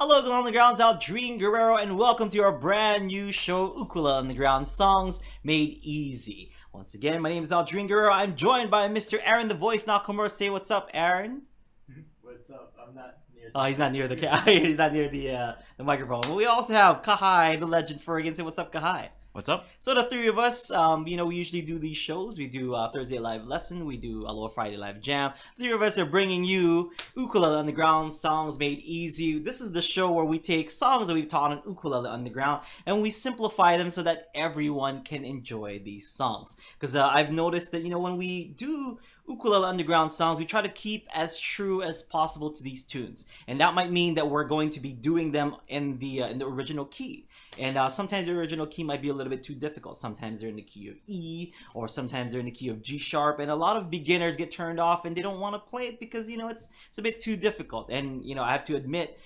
Hello, Ukulele on the Ground's Aldrin Guerrero, and welcome to our brand new show, Ukulele on the Ground Songs Made Easy. Once again, my name is Aldrin Guerrero. I'm joined by Mr. Aaron, the voice Nakamura. Say what's up, Aaron. What's up? I'm not near. Oh, he's not near the he's not near the microphone. But we also have Kahai, the legend Fergan. Say what's up, Kahai. What's up? So the three of us, we usually do these shows. We do Thursday Live Lesson. We do Aloha Friday Live Jam. The three of us are bringing you Ukulele on the Ground Songs Made Easy. This is the show where we take songs that we've taught on Ukulele on the Ground and we simplify them so that everyone can enjoy these songs. Because I've noticed that, when we do Ukulele Underground songs, we try to keep as true as possible to these tunes, and that might mean that we're going to be doing them in the original key. And sometimes the original key might be a little bit too difficult. Sometimes they're in the key of E, or sometimes they're in the key of G sharp, and a lot of beginners get turned off and they don't want to play it because it's a bit too difficult. And I have to admit,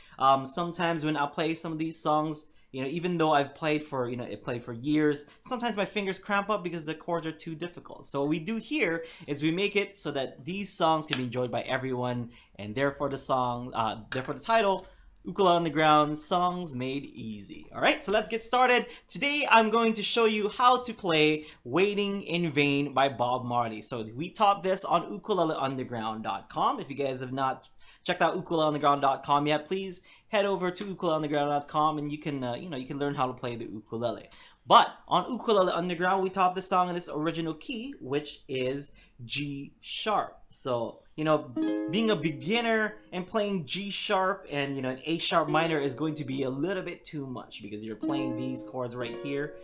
sometimes when I play some of these songs, even though I've played for, played for years, sometimes my fingers cramp up because the chords are too difficult. So what we do here is we make it so that these songs can be enjoyed by everyone, and therefore the title, Ukulele on the Ground, Songs Made Easy. Alright, so let's get started. Today I'm going to show you how to play Waiting in Vain by Bob Marley. So we taught this on ukuleleunderground.com. If you guys have not checked out ukuleleunderground.com yet, please head over to ukuleleunderground.com and you can learn how to play the ukulele. But on Ukulele Underground, we taught this song in its original key, which is G sharp. So, being a beginner and playing G sharp and, an A sharp minor is going to be a little bit too much because you're playing these chords right here,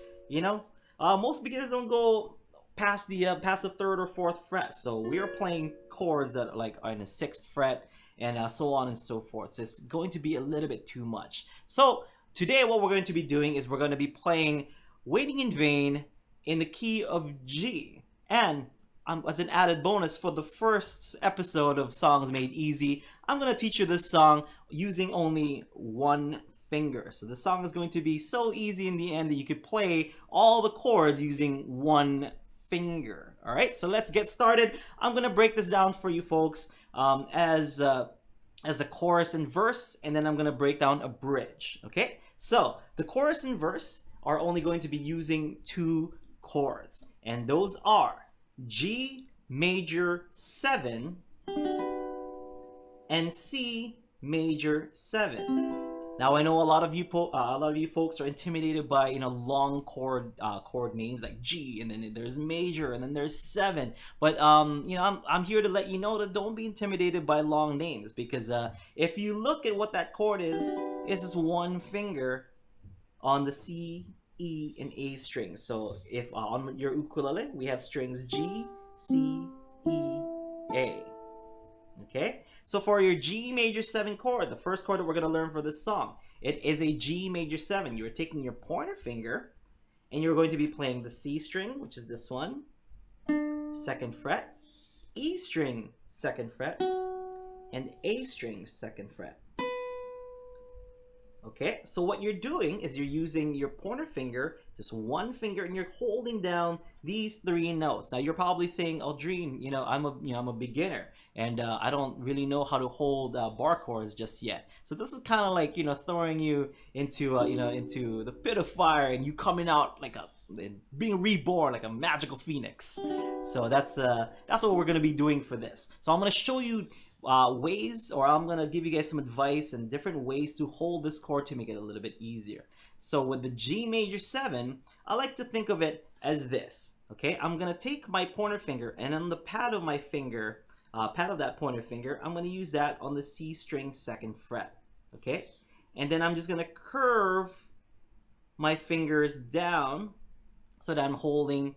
Most beginners don't go past the third or fourth fret. So we're playing chords that are in the sixth fret and so on and so forth. So it's going to be a little bit too much. So today what we're going to be doing is we're going to be playing Waiting in Vain in the key of G. And as an added bonus for the first episode of Songs Made Easy, I'm going to teach you this song using only one finger. So the song is going to be so easy in the end that you could play all the chords using one finger. All right, so let's get started. I'm going to break this down for you folks as the chorus and verse, and then I'm going to break down a bridge. Okay, so the chorus and verse are only going to be using two chords, and those are G major 7 and C major 7. Now I know a lot of you folks are intimidated by long chord names like G, and then there's major, and then there's 7. But I'm here to let you know that don't be intimidated by long names, because if you look at what that chord is just one finger on the C, E, and A strings. So if on your ukulele we have strings G, C, E, A. Okay, so for your G major 7 chord, the first chord that we're going to learn for this song, it is a G major 7. You're taking your pointer finger and you're going to be playing the C string, which is this one, 2nd fret, E string, 2nd fret, and A string, 2nd fret. Okay, so what you're doing is you're using your pointer finger, just one finger, and you're holding down these 3 notes. Now you're probably saying, "Aldrin, I'm a beginner, and I don't really know how to hold bar chords just yet." So this is kind of like throwing you into into the pit of fire, and you coming out being reborn like a magical phoenix. So that's what we're gonna be doing for this. So I'm gonna show you ways, or I'm gonna give you guys some advice and different ways to hold this chord to make it a little bit easier. So with the G major 7, I like to think of it as this. Okay, I'm gonna take my pointer finger, and on the pad of my finger, pad of that pointer finger, I'm gonna use that on the C string 2nd fret. Okay, and then I'm just gonna curve my fingers down so that I'm holding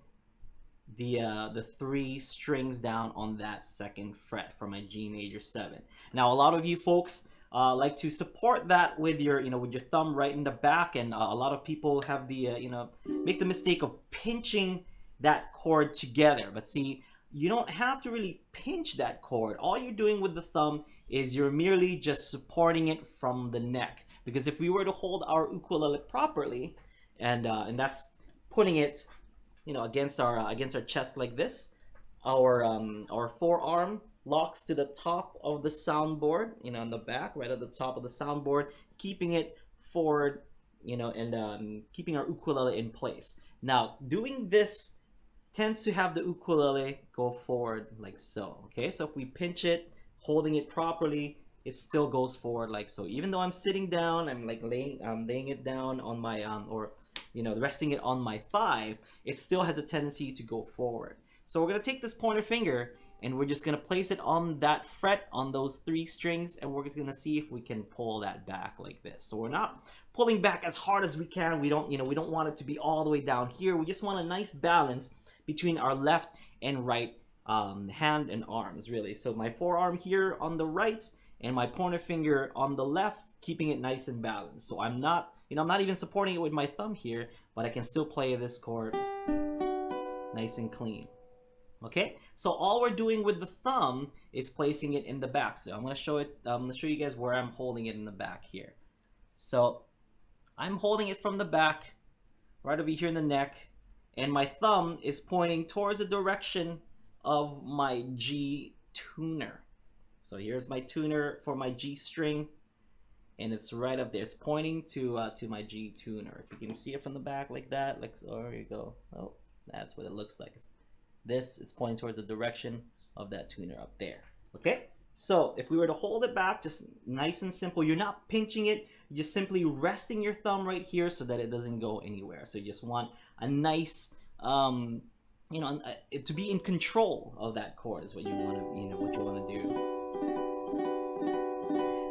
the 3 strings down on that 2nd fret for my G major 7. Now a lot of you folks like to support that with your thumb right in the back, and a lot of people have the make the mistake of pinching that chord together. But see, you don't have to really pinch that chord. All you're doing with the thumb is you're merely just supporting it from the neck, because if we were to hold our ukulele properly, and that's putting it against our chest like this, our forearm locks to the top of the soundboard, on the back, right at the top of the soundboard, keeping it forward, and keeping our ukulele in place. Now, doing this tends to have the ukulele go forward like so. Okay, so if we pinch it, holding it properly, it still goes forward like so. Even though I'm sitting down, I'm laying it down on my or resting it on my thigh, it still has a tendency to go forward. So we're gonna take this pointer finger and we're just gonna place it on that fret on those 3 strings, and we're just gonna see if we can pull that back like this. So we're not pulling back as hard as we can. We don't want it to be all the way down here. We just want a nice balance between our left and right hand and arms, really. So my forearm here on the right and my pointer finger on the left, keeping it nice and balanced. So I'm not even supporting it with my thumb here, but I can still play this chord nice and clean. Okay, so all we're doing with the thumb is placing it in the back. So I'm gonna show you guys where I'm holding it in the back here. So I'm holding it from the back, right over here in the neck, and my thumb is pointing towards the direction of my G tuner. So here's my tuner for my G string, and it's right up there. It's pointing to my G tuner. If you can see it from the back like that, like so, there you go. Oh, that's what it looks like. It's pointing towards the direction of that tuner up there. Okay, so if we were to hold it back, just nice and simple, you're not pinching it, you're just simply resting your thumb right here so that it doesn't go anywhere. So you just want a nice to be in control of that chord is what you want to do.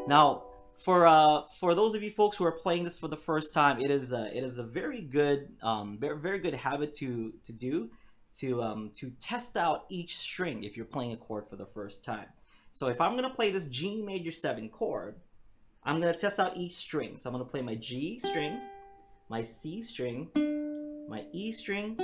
Now, for those of you folks who are playing this for the first time, it is a very good very good habit to do, to test out each string if you're playing a chord for the first time. So if I'm gonna play this G major 7 chord, I'm gonna test out each string. So I'm gonna play my G string, my C string, my E string,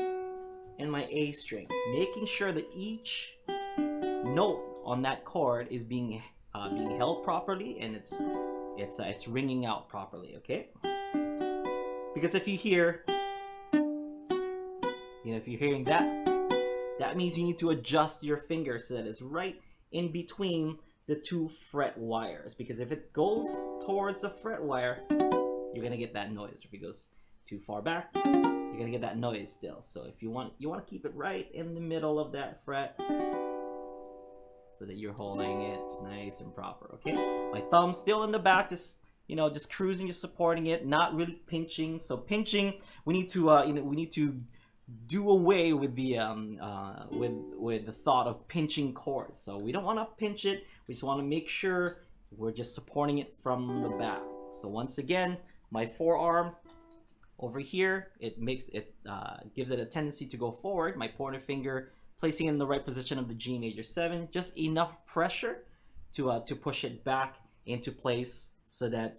and my A string, making sure that each note on that chord is being held properly and it's ringing out properly. Okay, because if you're hearing that means you need to adjust your finger so that it's right in between the 2 fret wires, because if it goes towards the fret wire, you're gonna get that noise. If it goes too far back, you're gonna get that noise still. So if you want to keep it right in the middle of that fret so that you're holding it nice and proper. Okay, my thumb still in the back, just cruising, just supporting it, not really pinching. So pinching, we need to do away with the with the thought of pinching chords. So we don't want to pinch it. We just want to make sure we're just supporting it from the back. So once again, my forearm over here, it gives it a tendency to go forward. My pointer finger placing it in the right position of the G major 7, just enough pressure to push it back into place so that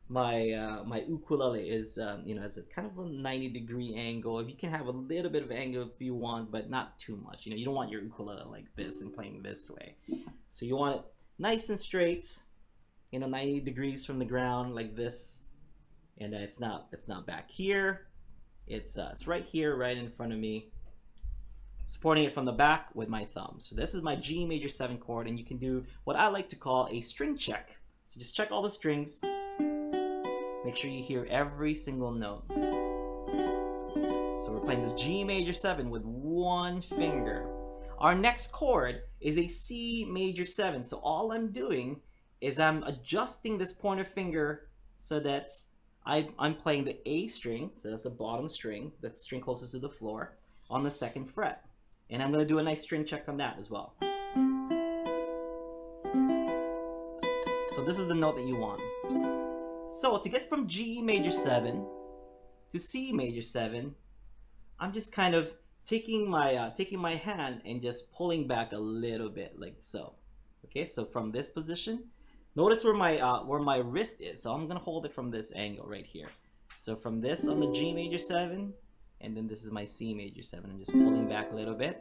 my ukulele is has a kind of a 90-degree angle. If you can have a little bit of angle if you want, but not too much. You don't want your ukulele like this and playing this way. So you want it nice and straight, 90 degrees from the ground like this, and it's not back here. It's right here, right in front of me, supporting it from the back with my thumb. So this is my G major 7 chord, and you can do what I like to call a string check. So just check all the strings. Make sure you hear every single note. So we're playing this G major 7 with 1 finger. Our next chord is a C major 7. So all I'm doing is I'm adjusting this pointer finger so that I'm playing the A string, so that's the bottom string, that's the string closest to the floor, on the 2nd fret. And I'm going to do a nice string check on that as well. So this is the note that you want. So to get from G major 7 to C major 7, I'm just kind of taking my hand and just pulling back a little bit like so. Okay, so from this position, notice where my wrist is. So I'm gonna hold it from this angle right here. So from this on the G major 7, and then this is my C major 7. I'm just pulling back a little bit,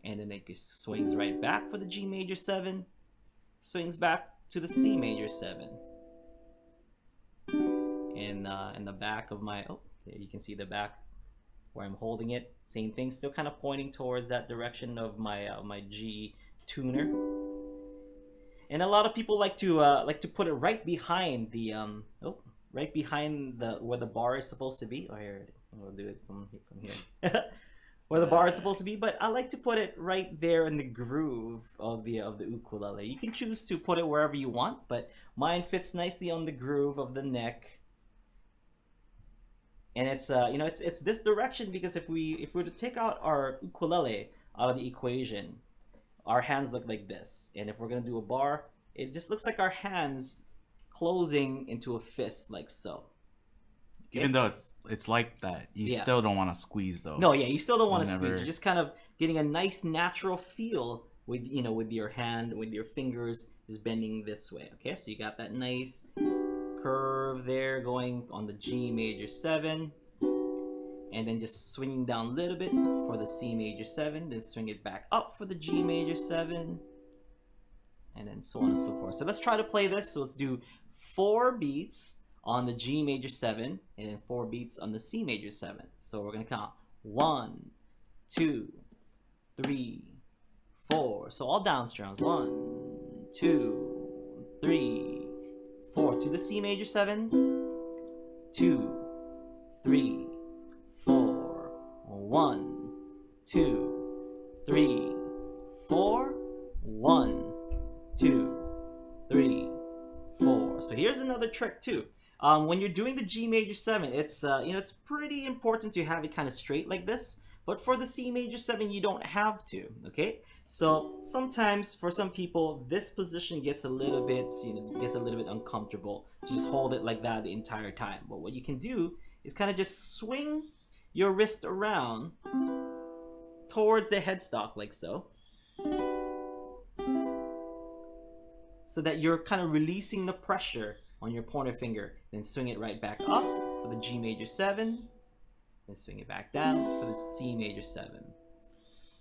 and then it just swings right back for the G major 7, swings back to the C major 7. In the back of my, there you can see the back where I'm holding it. Same thing, still kind of pointing towards that direction of my my G tuner. And a lot of people like to put it right behind the right behind the where the bar is supposed to be. Oh, here, we'll do it from here. Where the bar is supposed to be, but I like to put it right there in the groove of the ukulele. You can choose to put it wherever you want, but mine fits nicely on the groove of the neck. And it's it's this direction because if we were to take out our ukulele out of the equation, our hands look like this. And if we're gonna do a bar, it just looks like our hands closing into a fist like so. Okay? Even though it's like that, you Yeah. still don't want to squeeze though. No, yeah, you still don't want to squeeze. Whenever- You're just kind of getting a nice natural feel with with your hand, with your fingers just bending this way. Okay, so you got that nice curve there going on the G major 7, and then just swinging down a little bit for the C major 7, then swing it back up for the G major 7, and then so on and so forth. So let's try to play this. So let's do 4 beats on the G major 7 and then 4 beats on the C major 7. So we're gonna count 1, 2, 3, 4. So all down strums. 1, 2, 3, 4 to the C major 7. 2, 3, 4. 1, 2, 3, 4. 1, 2, 3, 4. So here's another trick too. When you're doing the G major 7, it's it's pretty important to have it kind of straight like this. But for the C major 7, you don't have to. Okay. So sometimes for some people, this position gets a little bit uncomfortable to just hold it like that the entire time. But what you can do is kind of just swing your wrist around towards the headstock like so. So that you're kind of releasing the pressure on your pointer finger. Then swing it right back up for the G major 7. Then swing it back down for the C major 7.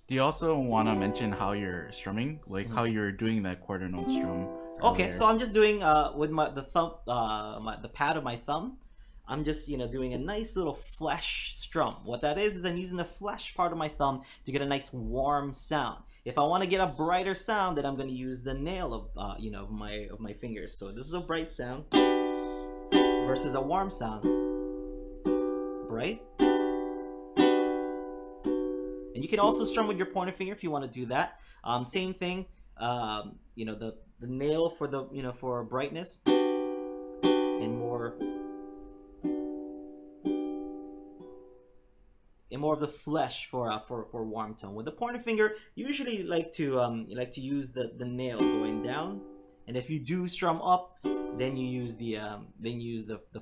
Do you also want to mention how you're strumming, like how you're doing that quarter note strum? Okay, earlier? so I'm just doing with the pad of my thumb. I'm just doing a nice little flesh strum. What that is I'm using the flesh part of my thumb to get a nice warm sound. If I want to get a brighter sound, then I'm going to use the nail of of my fingers. So this is a bright sound versus a warm sound. Bright. And you can also strum with your pointer finger if you want to do that. Same thing. The nail for the for brightness and more of the flesh for warm tone. With the pointer finger, you usually like to use the nail going down, and if you do strum up, then you use the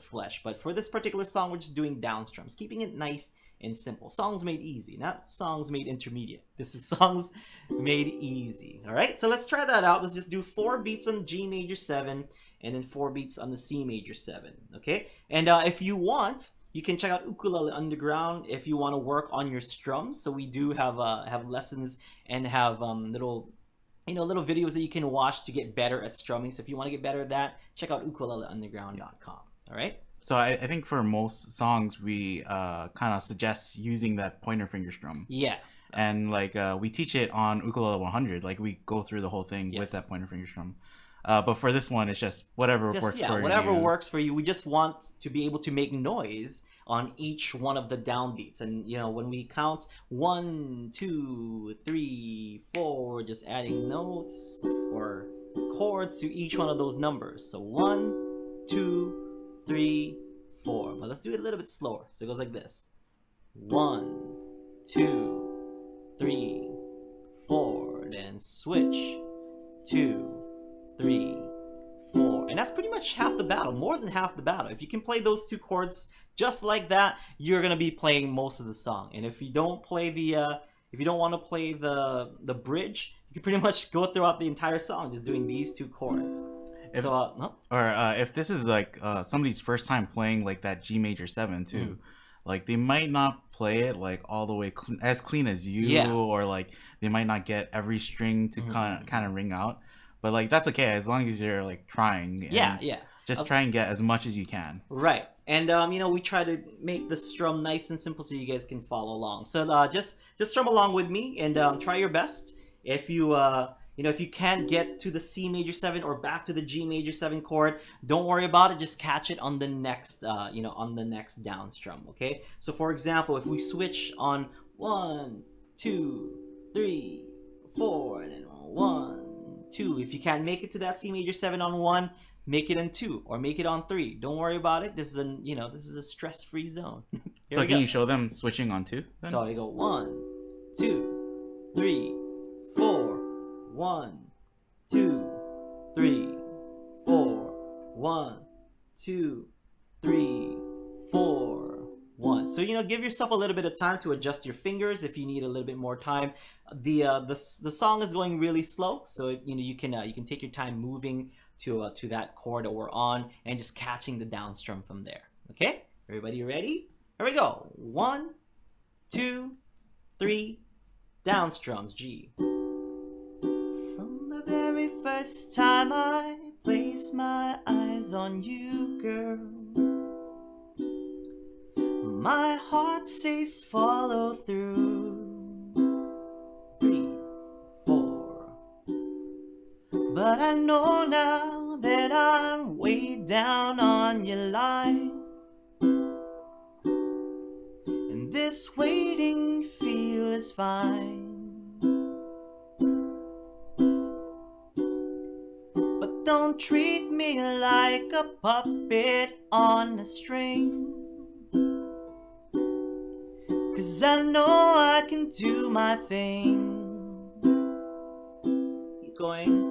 flesh. But for this particular song, we're just doing down strums, keeping it nice and simple. Songs made easy, not songs made intermediate. This is songs made easy. All right, so let's try that out. Let's just do 4 beats on G major 7 and then 4 beats on the C major 7. Okay, and if you want, you can check out Ukulele Underground if you want to work on your strums. So we do have lessons and have little videos that you can watch to get better at strumming. So if you want to get better at that, check out ukuleleunderground.com. All right. So I think for most songs we kind of suggest using that pointer finger strum. Yeah. And like we teach it on Ukulele 100. Like we go through the whole thing with Yes. that pointer finger strum. But for this one, it's just whatever works for you. Whatever works for you. We just want to be able to make noise on each one of the downbeats. And when we count 1, 2, 3, 4, we're just adding notes or chords to each one of those numbers. So 1, 2, 3, 4. But let's do it a little bit slower. So it goes like this: 1, 2, 3, 4. Then switch. 2, 3, 4. And that's pretty much half the battle, more than half the battle. If you can play those 2 chords just like that, you're gonna be playing most of the song. And if you don't play if you don't want to play the bridge, you can pretty much go throughout the entire song just doing these 2 chords. If this is like somebody's first time playing like that G major 7 too, like they might not play it like all the way as clean as you, or like they might not get every string to kind of ring out. But like that's okay as long as you're like trying. And just try and get as much as you can. Right. And we try to make the strum nice and simple so you guys can follow along. So just strum along with me and try your best. If you if you can't get to the C major 7 or back to the G major 7 chord, don't worry about it. Just catch it on the next, on the next down strum. Okay. So for example, if we switch on 1, 2, 3, 4, and then 1, 2. If you can't make it to that C major 7 on 1, make it on 2 or make it on 3. Don't worry about it. This is a stress-free zone. So can you show them switching on 2? Then? So I go 1, 2, 3, 4. 1, 2, 3, 4. 1, 2, 3, 4. 1. So give yourself a little bit of time to adjust your fingers if you need a little bit more time. The song is going really slow, so you can take your time moving to that chord that we're on and just catching the down strum from there. Okay, everybody ready? Here we go. 1, 2, 3. Down strums G. From the very first time I placed my eyes on you, girl, my heart says follow through. 3, 4. But I know now that I'm way down on your line, and this waiting feel is fine. But don't treat me like a puppet on a string, 'cause I know I can do my thing. Keep going.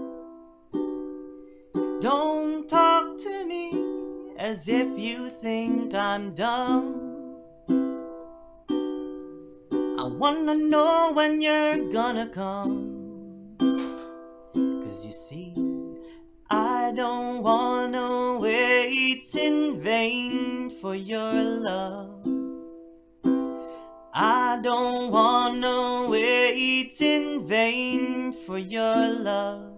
Don't talk to me as if you think I'm dumb. I wanna know when you're gonna come, 'cause you see, I don't wanna wait in vain for your love. I don't wanna wait in vain for your love.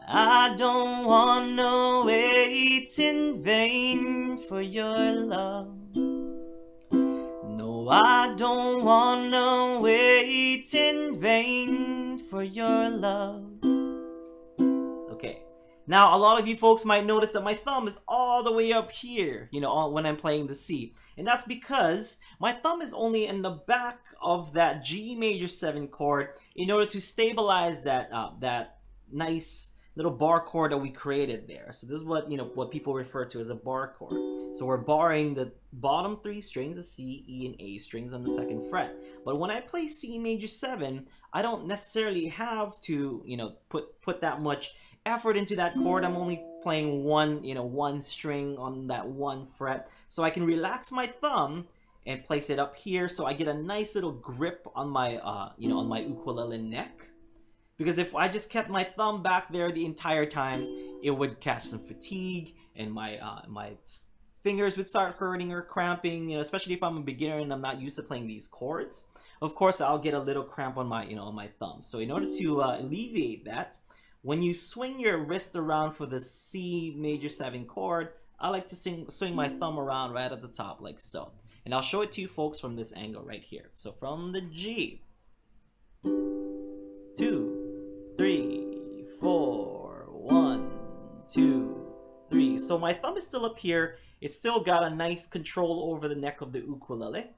I don't wanna wait in vain for your love. No, I don't wanna wait in vain for your love. Okay. Now, a lot of you folks might notice that my thumb is all the way up here, when I'm playing the C. And that's because my thumb is only in the back of that G major 7 chord in order to stabilize that nice little bar chord that we created there. So this is what people refer to as a bar chord. So we're barring the bottom 3 strings of C, E, and A strings on the 2nd fret. But when I play C major 7, I don't necessarily have to, put that much effort into that chord. I'm only playing one string on that 1 fret. So I can relax my thumb and place it up here so I get a nice little grip on my, on my ukulele neck. Because if I just kept my thumb back there the entire time, it would catch some fatigue and my fingers would start hurting or cramping, especially if I'm a beginner and I'm not used to playing these chords. Of course, I'll get a little cramp on my, on my thumb. So in order to alleviate that, when you swing your wrist around for the C major 7 chord, I like to swing my thumb around right at the top like so. And I'll show it to you folks from this angle right here. So from the G, 2, 3, 4, 1, 2, 3. So my thumb is still up here. It's still got a nice control over the neck of the ukulele,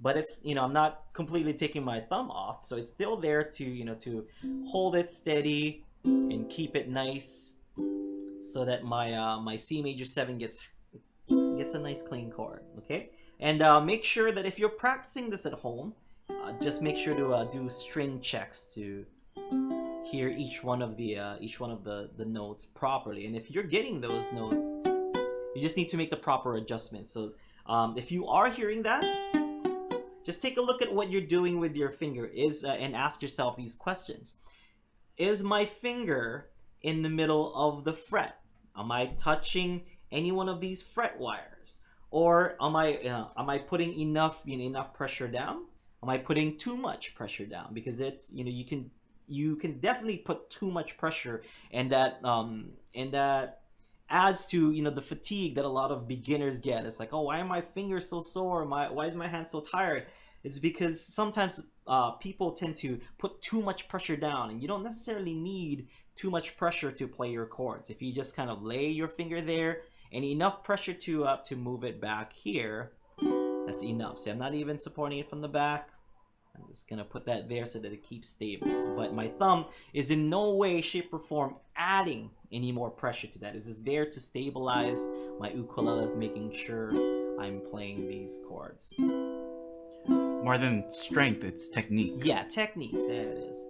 but it's, I'm not completely taking my thumb off. So it's still there to, to hold it steady and keep it nice so that my C major 7 gets a nice clean chord. Okay. And make sure that if you're practicing this at home, just make sure to do string checks to hear each one of the notes properly. And if you're getting those notes, you just need to make the proper adjustments. So if you are hearing that, just take a look at what you're doing with your finger and ask yourself these questions. Is my finger in the middle of the fret? Am I touching any one of these fret wires? Or am I putting enough pressure down? Am I putting too much pressure down? Because it's, you can definitely put too much pressure, and that adds to the fatigue that a lot of beginners get. It's like, oh, why are my fingers so sore? Why is my hand so tired? It's because sometimes people tend to put too much pressure down, and you don't necessarily need too much pressure to play your chords. If you just kind of lay your finger there and enough pressure to move it back here, that's enough. See, I'm not even supporting it from the back. I'm just gonna put that there so that it keeps stable. But my thumb is in no way, shape, or form adding any more pressure to that. It's just there to stabilize my ukulele, making sure I'm playing these chords. More than strength, it's technique. Yeah, technique. There it is.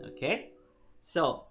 Okay, so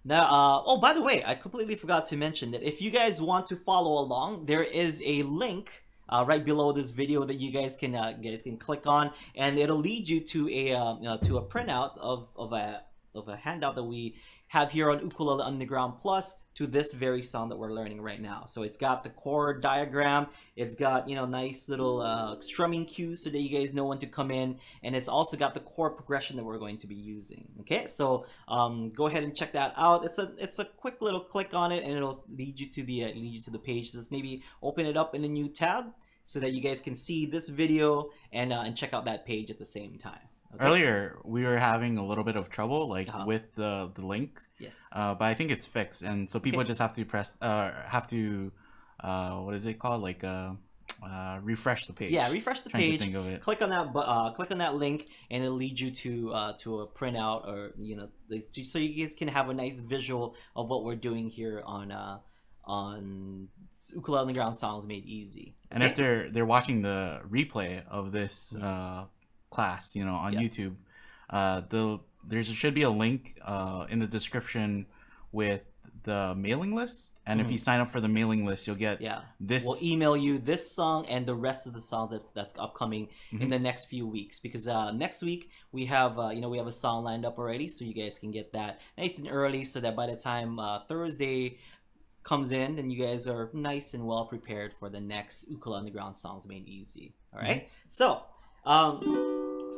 now, oh, by the way, I completely forgot to mention that if you guys want to follow along, there is a link right below this video that you guys can click on, and it'll lead you to a printout of a handout that we have here on Ukulele Underground Plus to this very song that we're learning right now. So it's got the chord diagram, it's got nice little strumming cues so that you guys know when to come in, and it's also got the chord progression that we're going to be using. Okay, so go ahead and check that out. It's a quick little click on it, and it'll lead you to the page. Just maybe open it up in a new tab so that you guys can see this video and check out that page at the same time. Okay? Earlier, we were having a little bit of trouble, with the link. Yes. But I think it's fixed, and so people Okay. just have to what is it called? Refresh the page. Yeah, refresh the Trying to page. think of it. Click on that link, and it'll lead you to a printout, or so you guys can have a nice visual of what we're doing here on Ukulele Underground Songs Made Easy. And if they're watching the replay of this class, on Yeah. YouTube, there should be a link in the description with the mailing list, and if you sign up for the mailing list, you'll get this. We'll email you this song and the rest of the song that's upcoming in the next few weeks, because next week we have we have a song lined up already, so you guys can get that nice and early, so that by the time Thursday comes in, then you guys are nice and well prepared for the next Ukulele Underground Songs Made Easy. All right, so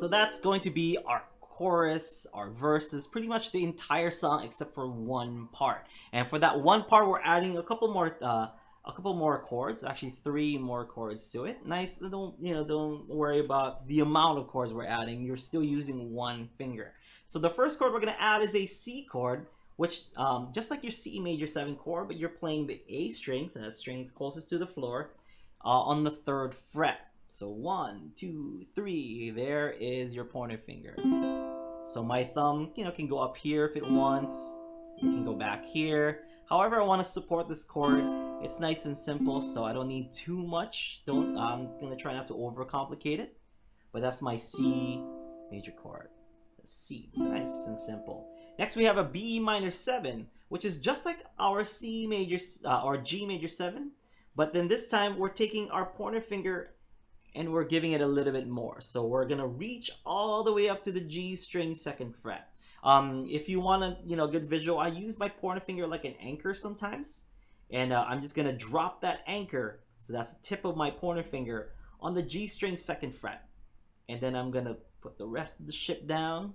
that's going to be our chorus, our verses, pretty much the entire song except for one part. And for that one part, we're adding a couple more chords, actually 3 more chords to it. Nice. Don't worry about the amount of chords we're adding. You're still using one finger. So the first chord we're going to add is a C chord, which just like your C major 7 chord, but you're playing the A string, so that string closest to the floor, on the 3rd fret. So 1, 2, 3, there is your pointer finger. So my thumb, can go up here if it wants. It can go back here. However I want to support this chord, it's nice and simple, so I don't need too much. I'm gonna try not to overcomplicate it. But that's my C major chord. C, nice and simple. Next we have a B minor 7, which is just like our C major or G major 7, but then this time we're taking our pointer finger and we're giving it a little bit more. So we're gonna reach all the way up to the G string 2nd fret. If you want a good visual, I use my pointer finger like an anchor sometimes, and I'm just gonna drop that anchor, so that's the tip of my pointer finger, on the G string 2nd fret, and then I'm gonna put the rest of the ship down.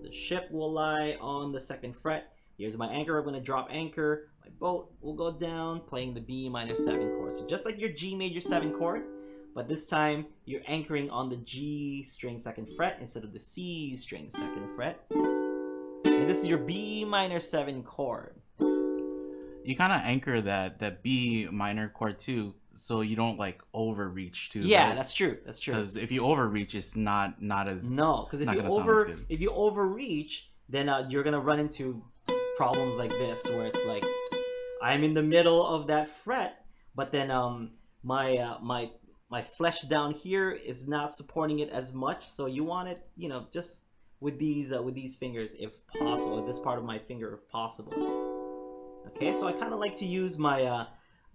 The ship will lie on the 2nd fret. Here's my anchor. I'm gonna drop anchor. My boat will go down, playing the B minor 7 chord. So just like your G major 7 chord, but this time you're anchoring on the G string 2nd fret instead of the C string 2nd fret. And this is your B minor 7 chord. You kind of anchor that B minor chord too, so you don't overreach too. Yeah, right? that's true. That's true. Because if you overreach, it's not as because if you overreach, then you're gonna run into problems like this, where it's like I'm in the middle of that fret, but then my flesh down here is not supporting it as much. So you want it, just with these fingers if possible, this part of my finger if possible. Okay, so I kind of like to use my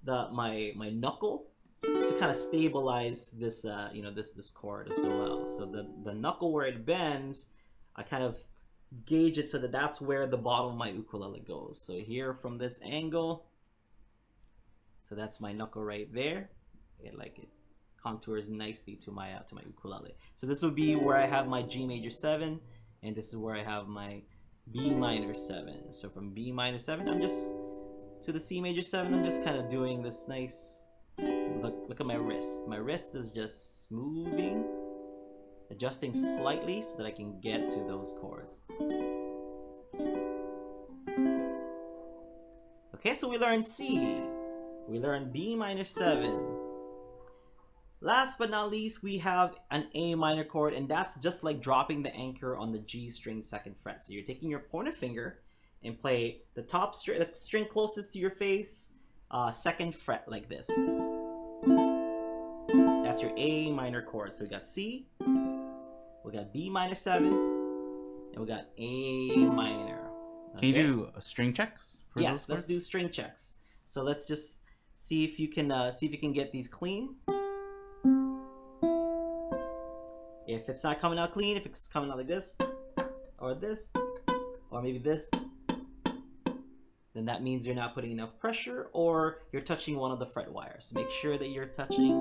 my knuckle to kind of stabilize this this chord as well. So the knuckle where it bends, I kind of gauge it so that's where the bottom of my ukulele goes. So here from this angle, so that's my knuckle right there. It contours nicely to my ukulele. So this would be where I have my G major 7, and this is where I have my B minor 7. So from B minor 7, I'm just to the C major 7. I'm just kind of doing this nice. Look at my wrist. My wrist is just moving adjusting slightly so that I can get to those chords. Okay, so we learned C, we learned B minor 7. Last but not least, we have an A minor chord, and that's just like dropping the anchor on the G string 2nd fret. So you're taking your pointer finger and play the top string, the string closest to your face, 2nd fret like this. That's your A minor chord. So we got C, we got B minor 7, and we got A minor. Okay. Can you do string checks? Yes, let's do string checks. So let's just see if you can get these clean. If it's not coming out clean, if it's coming out like this, or maybe this, then that means you're not putting enough pressure, or you're touching one of the fret wires. Make sure that you're touching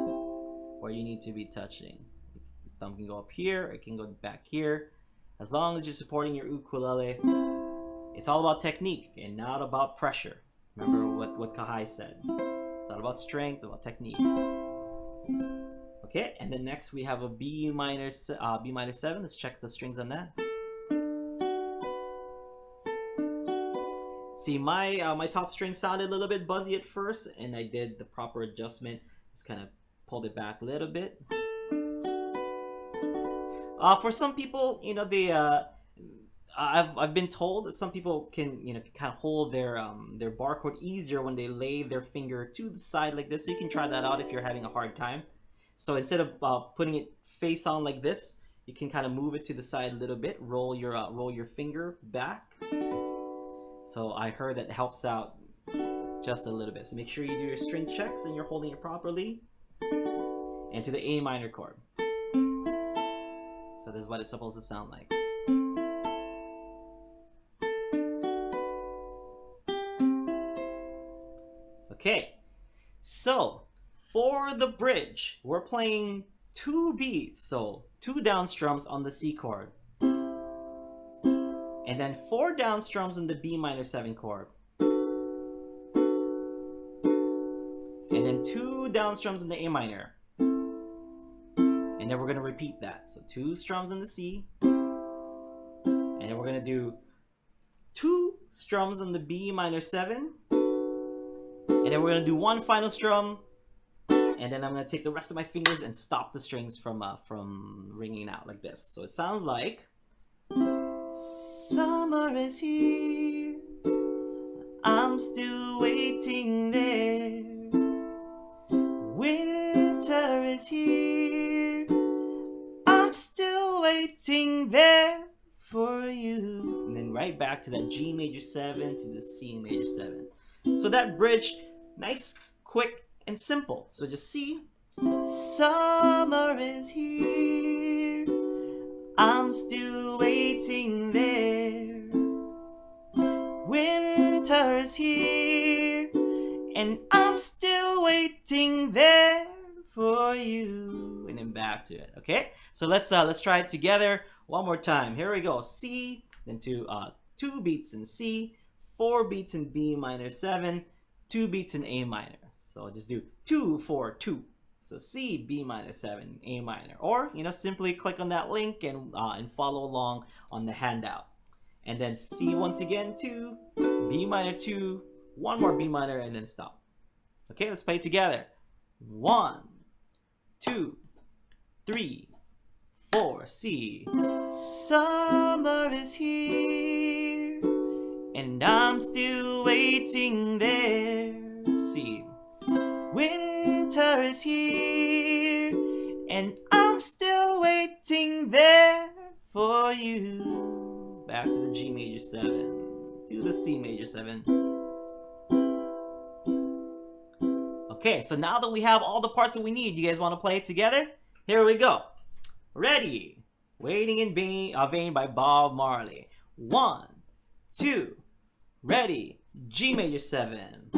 where you need to be touching. Your thumb can go up here, it can go back here. As long as you're supporting your ukulele, it's all about technique and not about pressure. Remember what Kahai said. It's not about strength, it's about technique. Okay, and then next we have a B minor 7. Let's check the strings on that. See, my top string sounded a little bit buzzy at first, and I did the proper adjustment. Just kind of pulled it back a little bit. For some people, you know, I've been told that some people can, you know, kind of hold their bar chord easier when they lay their finger to the side like this. So you can try that out if you're having a hard time. So instead of putting it face on like this, you can kind of move it to the side a little bit. Roll your finger back. So I heard that helps out just a little bit. So make sure you do your string checks and you're holding it properly. And to the A minor chord. So this is what it's supposed to sound like. Okay, so for the bridge, we're playing 2 beats, so 2 down strums on the C chord, and then 4 down strums on the B minor 7 chord, and then 2 down strums in the A minor, and then we're going to repeat that. So 2 strums in the C, and then we're going to do 2 strums on the B minor 7, and then we're going to do 1 final strum, and then I'm going to take the rest of my fingers and stop the strings from ringing out like this. So it sounds like, summer is here, I'm still waiting there. Winter is here, I'm still waiting there for you. And then right back to that G major 7 to the C major 7. So that bridge, nice, quick, and simple. So just see, summer is here, I'm still waiting there. Winter is here, and I'm still waiting there for you. And then back to it. Okay, so let's try it together one more time. Here we go. C, then 2 beats in C, 4 beats in B minor 7, 2 beats in A minor. So I'll just do 2, 4, 2. So C, B minor 7, A minor. Or, you know, simply click on that link and follow along on the handout. And then C once again, 2, B minor 2, 1 more B minor, and then stop. Okay, let's play it together. 1, 2, 3, 4, C. Summer is here, and I'm still waiting there. C. Winter is here, and I'm still waiting there for you. Back to the G major 7, to the C major 7. Okay, so now that we have all the parts that we need, you guys want to play it together? Here we go. Ready? Waiting in Vain by Bob Marley. 1, 2, ready. G major 7.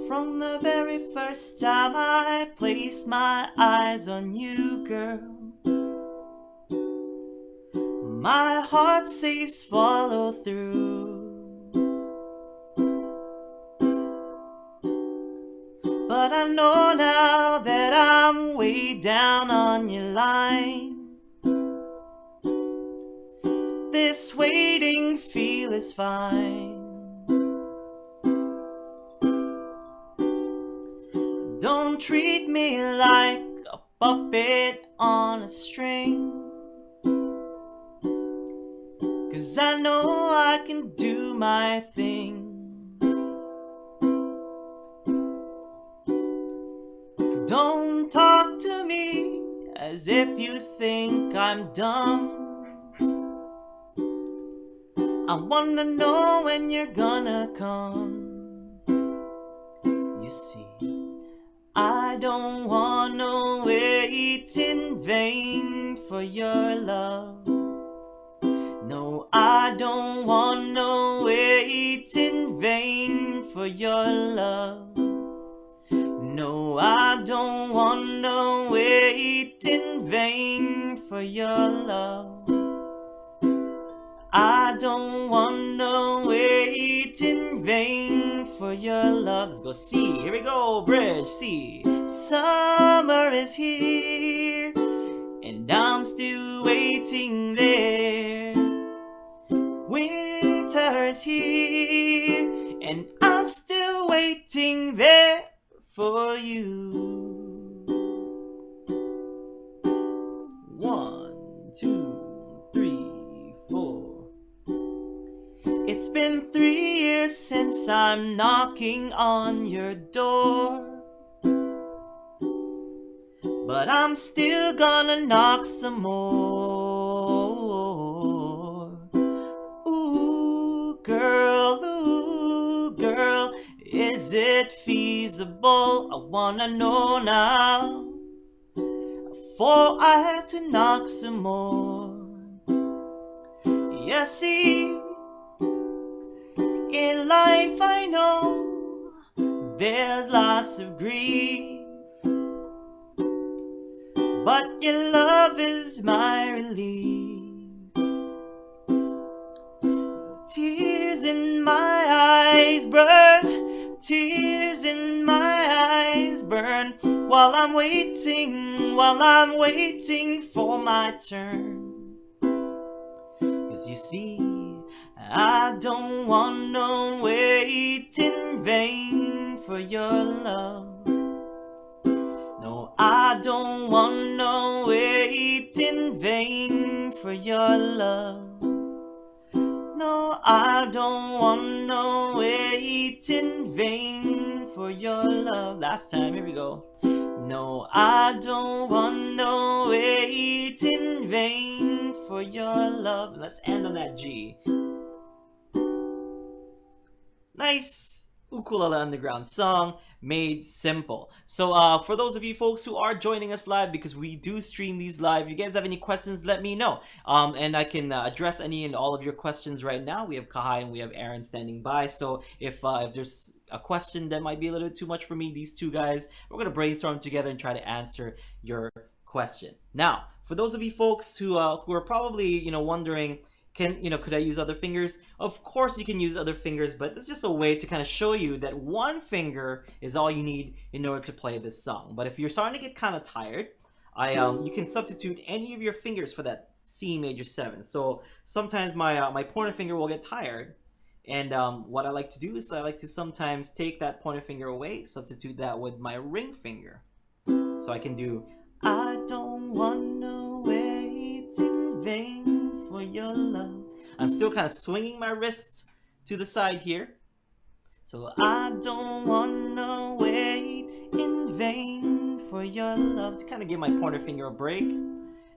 From the very first time I placed my eyes on you, girl, my heart says follow through. But I know now that I'm way down on your line. this waiting feel is fine. Don't treat me like a puppet on a string, 'cause I know I can do my thing. Don't talk to me as if you think I'm dumb. I wanna know when you're gonna come. You see, I don't wanna wait in vain for your love. No, I don't wanna wait in vain for your love. No, I don't wanna wait in vain for your love. I don't wanna wait in vain for your love. Let's go C. Here we go. Bridge. C. Summer is here, and I'm still waiting there. Winter's here, and I'm still waiting there for you. 1, 2, 3, 4. It's been 3 years since I'm knocking on your door, but I'm still gonna knock some more. Ooh, girl, is it feasible? I wanna know now, before I have to knock some more. Yeah, see, in life I know there's lots of grief, but your love is my relief. Tears in my eyes burn, tears in my eyes burn, while I'm waiting for my turn. 'Cause you see, I don't wanna wait in vain for your love. No, I don't wanna wait in vain for your love. No, I don't wanna wait in vain for your love. Last time, here we go. No, I don't wanna wait in vain for your love. Let's end on that G. Nice Ukulele Underground song, made simple. So for those of you folks who are joining us live, because we do stream these live, you guys have any questions, let me know, and I can address any and all of your questions right now. We have Kahai and we have Aaron standing by, so if there's a question that might be a little bit too much for me, these two guys, we're gonna brainstorm together and try to answer your question. Now, for those of you folks who are probably wondering, could I use other fingers? Of course you can use other fingers, but it's just a way to kind of show you that one finger is all you need in order to play this song. But if you're starting to get kind of tired, you can substitute any of your fingers for that C major 7. So sometimes my pointer finger will get tired, and what I like to do is I like to sometimes take that pointer finger away, substitute that with my ring finger. So I can do, I don't wanna wait in vain for your love. I'm still kind of swinging my wrist to the side here. So I don't wanna wait in vain for your love, to kind of give my pointer finger a break.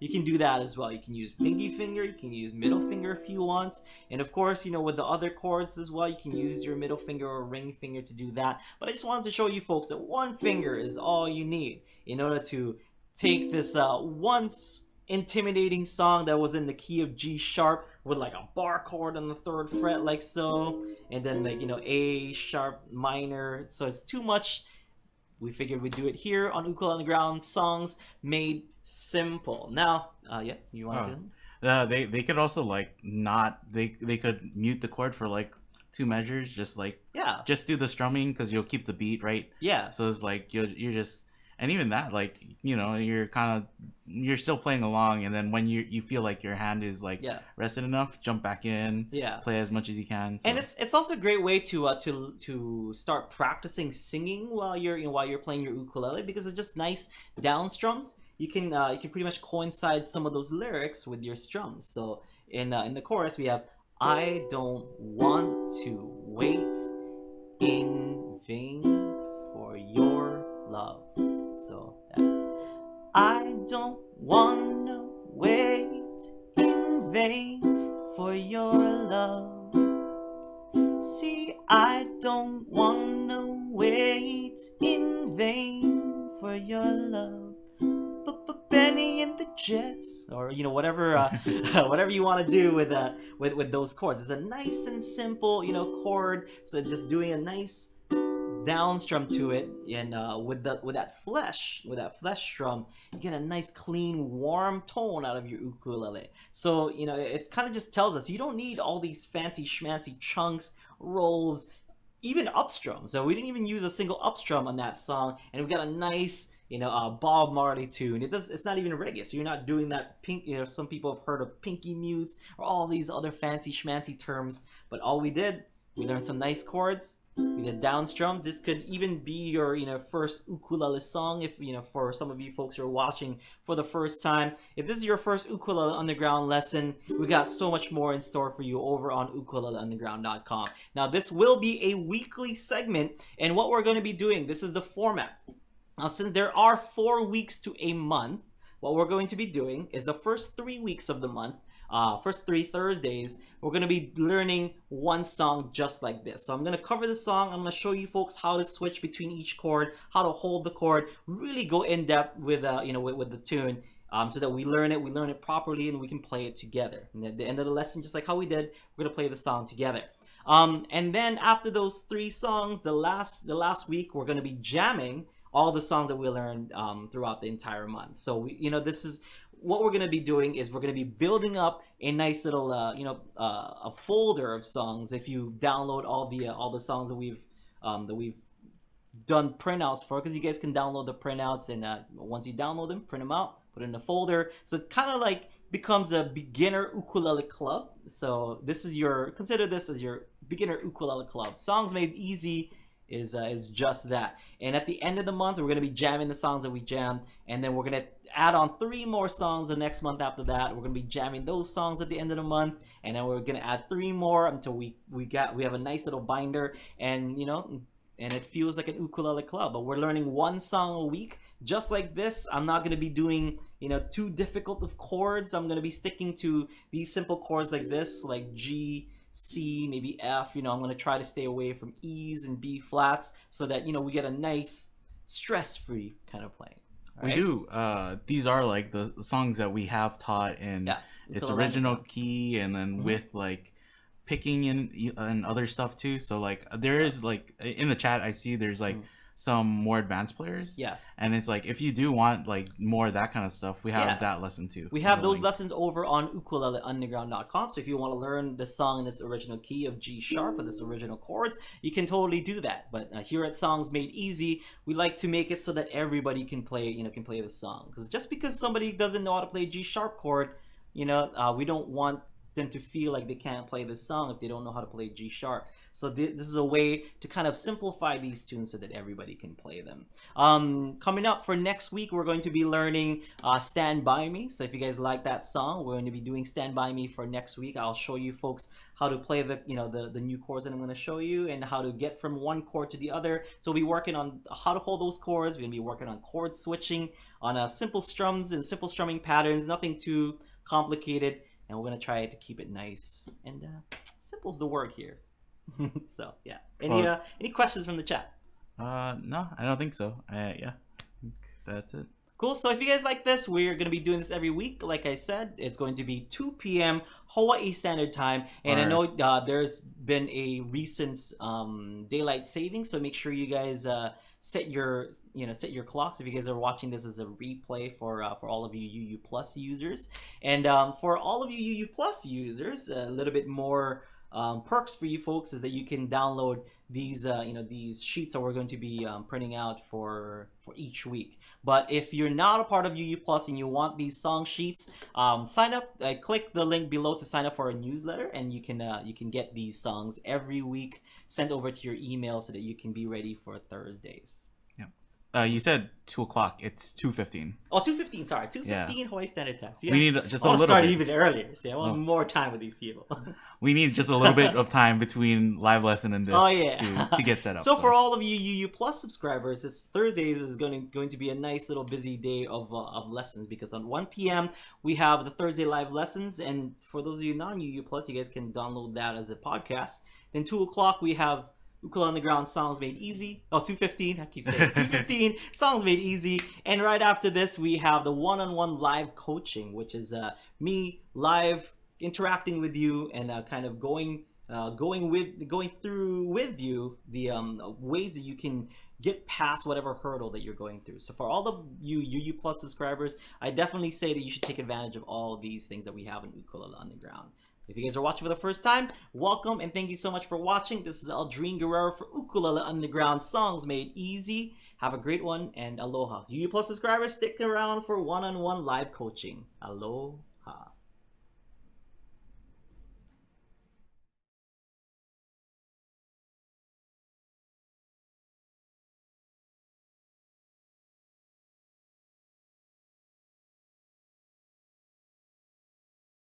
You can do that as well. You can use pinky finger, you can use middle finger if you want. And of course, with the other chords as well, you can use your middle finger or ring finger to do that. But I just wanted to show you folks that one finger is all you need in order to take this once intimidating song that was in the key of G sharp with like a bar chord on the 3rd fret like so, and then like A sharp minor, so it's too much. We figured we'd do it here on Ukulele Underground songs made simple. Now yeah, you want to they could also like not they could mute the chord for like 2 measures, just like just do the strumming, because you'll keep the beat, right? Yeah, so it's like you're just and even that, like, you know, you're still playing along, and then when you feel like your hand is like Yeah. rested enough, jump back in, Yeah. play as much as you can. So. And it's also a great way to start practicing singing while you're playing your ukulele, because it's just nice down strums. You can pretty much coincide some of those lyrics with your strums. So in the chorus we have, I don't want to wait in vain for your love. So I don't wanna wait in vain for your love. See, I don't wanna wait in vain for your love. But Benny and the Jets, or whatever, whatever you want to do with those chords. It's a nice and simple chord. So just doing a nice down strum to it, and with that flesh strum, you get a nice clean warm tone out of your ukulele. So it kind of just tells us you don't need all these fancy schmancy chunks, rolls, even upstrum. So we didn't even use a single upstrum on that song, and we got a nice Bob Marley tune. It's not even reggae, so you're not doing that pink. Some people have heard of pinky mutes or all these other fancy schmancy terms, but all we learned some nice chords. We did down strums. This could even be your first ukulele song, if for some of you folks who are watching for the first time. If this is your first Ukulele Underground lesson, we got so much more in store for you over on ukuleleunderground.com. Now this will be a weekly segment, and what we're going to be doing, this is the format. Now since there are 4 weeks to a month, what we're going to be doing is the first 3 weeks of the month, first 3 Thursdays, we're going to be learning one song just like this. So I'm going to cover the song. I'm going to show you folks how to switch between each chord, how to hold the chord, really go in depth with with the tune, so that we learn it properly, and we can play it together. And at the end of the lesson, just like how we did, we're going to play the song together. And then after those 3 songs, the last week, we're going to be jamming all the songs that we learned throughout the entire month. So this is what we're going to be doing, is we're going to be building up a nice little a folder of songs. If you download all the songs that we've done printouts for, because you guys can download the printouts, and once you download them, print them out, put it in a folder. So it kind of like becomes a beginner ukulele club. So consider this as your beginner ukulele club. Songs Made Easy is just that. And at the end of the month, we're going to be jamming the songs that we jammed, and then we're going to add on 3 more songs the next month after that. We're going to be jamming those songs at the end of the month, and then we're going to add 3 more until we have a nice little binder, and and it feels like an ukulele club. But we're learning one song a week, just like this. I'm not going to be doing too difficult of chords. I'm going to be sticking to these simple chords like this, like G, C, maybe F. I'm going to try to stay away from E's and B flats, so that we get a nice stress-free kind of playing. We do. These are like the songs that we have taught in its original key, and then with like picking in and other stuff too. So like there is like in the chat, I see there's like some more advanced players. Yeah. And it's like, if you do want like more of that kind of stuff, we have that lesson too. We have those lessons over on ukuleleunderground.com. So if you want to learn the song in its original key of G sharp with its original chords, you can totally do that. But here at Songs Made Easy, we like to make it so that everybody can play, can play the song. Because just because somebody doesn't know how to play a G sharp chord, we don't want them to feel like they can't play this song if they don't know how to play G sharp. So this is a way to kind of simplify these tunes so that everybody can play them. Coming up for next week, we're going to be learning Stand By Me. So if you guys like that song, we're going to be doing Stand By Me for next week. I'll show you folks how to play the new chords that I'm going to show you, and how to get from one chord to the other. So we'll be working on how to hold those chords. We're going to be working on chord switching, on simple strums and simple strumming patterns, nothing too complicated. And we're going to try to keep it nice, and simple's the word here. So yeah, any questions from the chat? No, I don't think so. Yeah, that's it. Cool. So if you guys like this, we're going to be doing this every week. Like I said, it's going to be 2 p.m. Hawaii Standard Time. And I know there's been a recent daylight saving, so make sure you guys set your clocks if you guys are watching this as a replay for all of you UU Plus users. And for all of you UU Plus users, a little bit more perks for you folks is that you can download these these sheets that we're going to be printing out for each week. But if you're not a part of UU Plus and you want these song sheets, sign up. Click the link below to sign up for our newsletter, and you can get these songs every week sent over to your email so that you can be ready for Thursdays. You said 2:00. It's 2:15. Oh, 2:15. Sorry, 2:15 Hawaii Standard Time. So we need just I a want to little start bit. even earlier. See, I want more time with these people. We need just a little bit of time between live lesson and this to get set up. So for all of you UU Plus subscribers, it's Thursdays is going to be a nice little busy day of lessons, because on 1 p.m. we have the Thursday live lessons, and for those of you non-UU Plus, you guys can download that as a podcast. Then 2:00 we have Ukulele on the Ground, Songs Made Easy. Oh, 2:15. I keep saying 2:15. Songs Made Easy. And right after this, we have the one-on-one live coaching, which is me live interacting with you and kind of going through with you the ways that you can get past whatever hurdle that you're going through. So for all of you UU Plus subscribers, I definitely say that you should take advantage of all of these things that we have in Ukulele on the Ground. If you guys are watching for the first time, welcome and thank you so much for watching. This is Aldrine Guerrero for Ukulele Underground, Songs Made Easy. Have a great one, and aloha. UU Plus subscribers, stick around for one-on-one live coaching. Aloha.